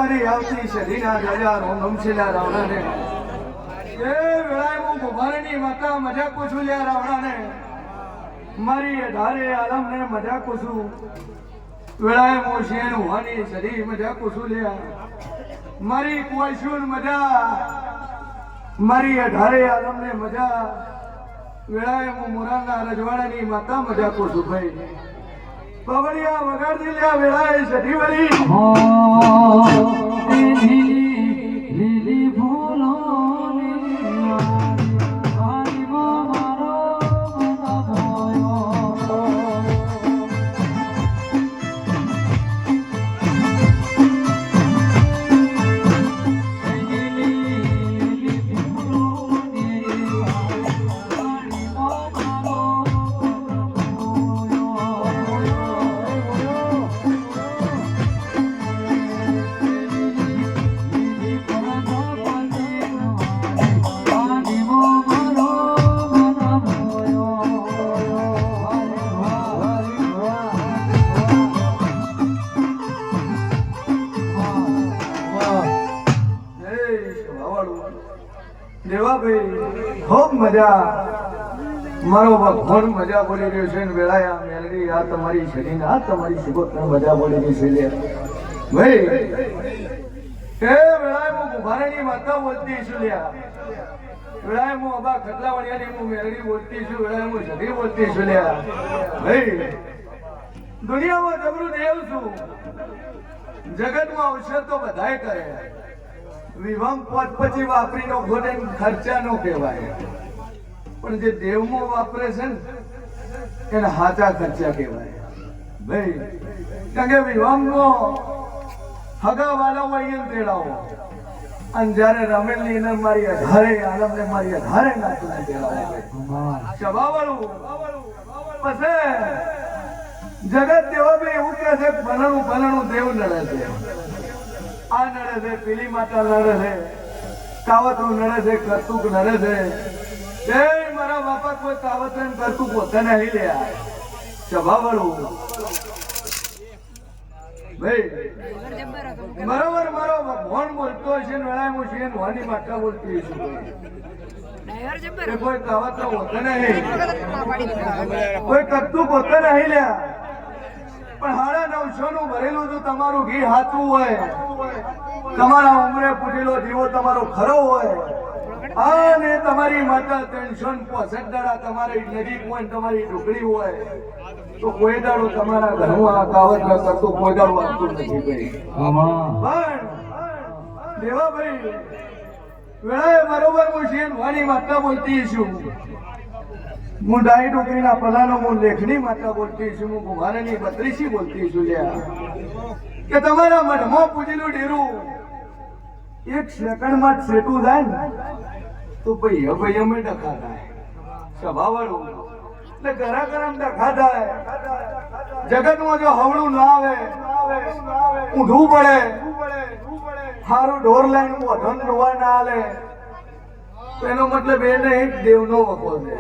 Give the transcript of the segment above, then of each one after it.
મારી આવતી સદીના રાજા રોમશીલા રાવણાને એ વેળાએ હું કુંભારની માતા મજા પૂછું લ્યા રાવણાને મારી અઢારે આલમને મજા પૂછું વેળાએ હું શેણ હોવાની સદી મજા પૂછું લ્યા મારી કુવાશુન મજા મારી અઢારે આલમને મજા વેળાએ હું મોરાના રજવાડાની માતા મજા પૂછું ભાઈ પવળિયા વગાડી લ્યા વેળાએ સદી વળી લીલી ભૂલો ખૂબ મજા મારો ભગવાન મજા બોલી રહ્યો છે ને વેળાયા મેલડી આ તમારી શરીર આ તમારી શિબોત મજા બોલી રહી છે લે ભાઈ એ વેળાએ હું કુંભારની માતા બોલતી છું લ્યા વેળાએ હું અબા ખટલાવાળિયાની હું મેલડી બોલતી છું વેળાએ હું સધી બોલતી છું લ્યા ભાઈ દુનિયામાં જબરું દેવ છું જગતમાં અવસર તો બધાય કરે વિવામ પોત પછી વાપરીનો ઘોડે ખર્ચા નો કહેવાય પણ જે દેવમાં વાપરે છે ને એને હાચા ખર્ચા કહેવાય ભાઈ કારણ કે વિવામનો હગા વાળા હોય એમ તેડાવો અને જયારે રમેલની એને મારી અઢારે આલમને મારી અઢારે નાખીને તેડાવો સભાવાળું પછી જગત દેવા બી એવું કહે છે ભલણું દેવ નડે છે આ નડે છે પેલી માતા નડે છે કાવતરું નડે છે કરતુક નડે છે એ મારા બાપા કોઈ કાવતરું કરતુક પોતે નહીં લે સ્વભાવવાળું ભાઈ બરોબર મારો ભગવાન બોલતો છે ને વેળાએ હું છે વાની માતા બોલતી છું કોઈ કાવતરું હોતે નહીં કોઈ કરતુક હોતે નહીં લે પણ 950 નું ભરેલું જો તમારું ઘી હાથું હોય તમારા ઉમરે પૂજેલો જીવો તમારો ખરો હોય અને તમારી માતા 365 દાડા તમારી નજીક હોય તમારી ઢોકળી હોય તો કોઈ દાડો તમારા ઘરમાં આ કાવત ન કરતું કોઈ દાડો આવતું નથી ભાઈ પણ દેવાભાઈ વેળાએ બરોબર હું છે વાની માતા બોલતી છું હું ડાઈ ડુકરીના પલાનો હું લેખની માતા બોલતી છું હું કુંભારની બત્રીસી બોલતી છું લ્યા કે તમારા મઢમાં પૂજેલું ડેરું એક સેકન્ડમાં સેટું જાય ને તો ભાઈ અમે ડખા થાય સ્વભાવવાળું એટલે ગરમ ડખા થાય જગતમાં જો હવળું ના આવે ઊંધું પડે સારું ઢોર લાઈન વધન રોવા ના આલે એનો મતલબ એ નહીં દેવનો વખો છે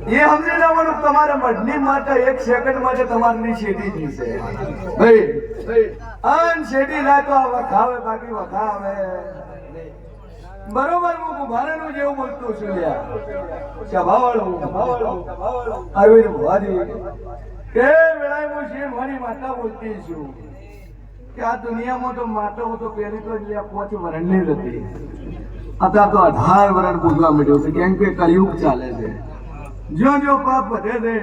એ સમજી લેવાનું તમારા મઢની માતા એક સેકન્ડ માટે તમારી શેઠી જીશે ભાઈ અન શેઠી ના તો આ વખાવે બાકી વખાવે બરોબર હું કુંભારનું જેવું બોલતું છું લ્યા સભાવાળું અરવિંદ ભુવાજી કે વેળાએ હું છે મારી માતા બોલતી છું કે આ દુનિયામાં તો માતાઓ તો પહેલી તો 5 વર્ષની હતી અત્યારે તો 18 વર્ષ પૂજવા મળ્યો છે કેમ કે કળિયુગ ચાલે છે જો પાપ વધે છે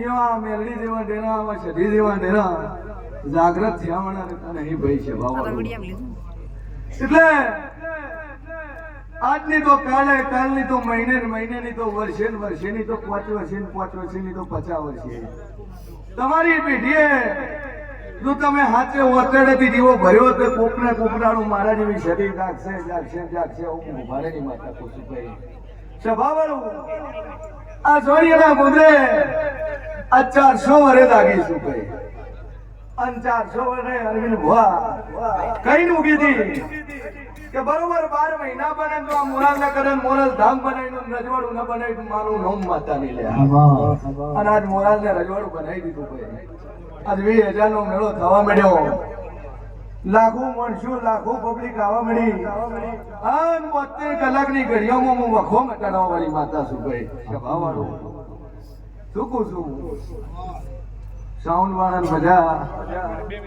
એવા મેલડી જેવા ડેરા સધી જેવા ડેરા જાગ્રત થયા વણા નહીં ભાઈ છે એટલે આજની તો કાલની તો મહિનેની તો વર્ષેની તો 5 વર્ષની તો 50 વર્ષે તમારી પેઢીએ જો તમે હાથે ઓતડેથી જીવો ભર્યો તો કોકરાનું મારા જેવી શરીર જાગશે હું ભારેની માતા પૂછું ભાઈ સ્વભાવવાળું આ સોનિયાના મુદ્રે આ 400 વર્ષે લાગીશું ભાઈ અને 400 વર્ષે અરવિંદ ભુવા કઈ ઉગી હતી કે બરોબર 12 મહિના બને તો આ મોરાલ ના કદન મોરાલ ધામ બનાવીને રજવાડું ન બનાવી મારું નામ માતા નહીં લે અને આજ મોરાલ ને રજવાડું બનાવી દીધું ભાઈ આજ 20,000 નો મેળો થવા મળ્યો લાખો મળશું, લાખો પબ્લિક આવવા મળી. અને 72 કલાકની ઘડીઓમાં હું વખો મટાડવા વાળી માતા છું ભાઈ. સભાવાળું શું કહું છું? સાઉન્ડ વાળાને મજા,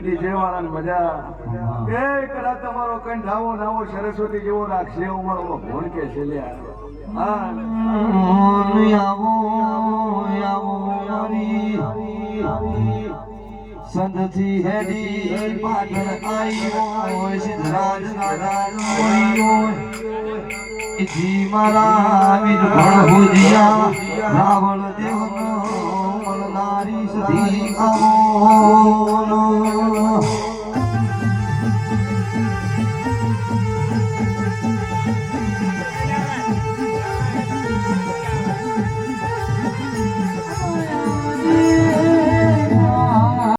ડીજે વાળાને મજા. એ કદાચ તમારો કંઈ નાવો નાવો સરસ્વતી જેવો રાખશે એવું મારો ભગવાન કે છે. લ્યા સંતથી હેડી પાટણ આવ્યો સિદ્ધરાજ જી મારા વીર ભણભુજિયા રાવણ દેવ મળનારી સતી આવો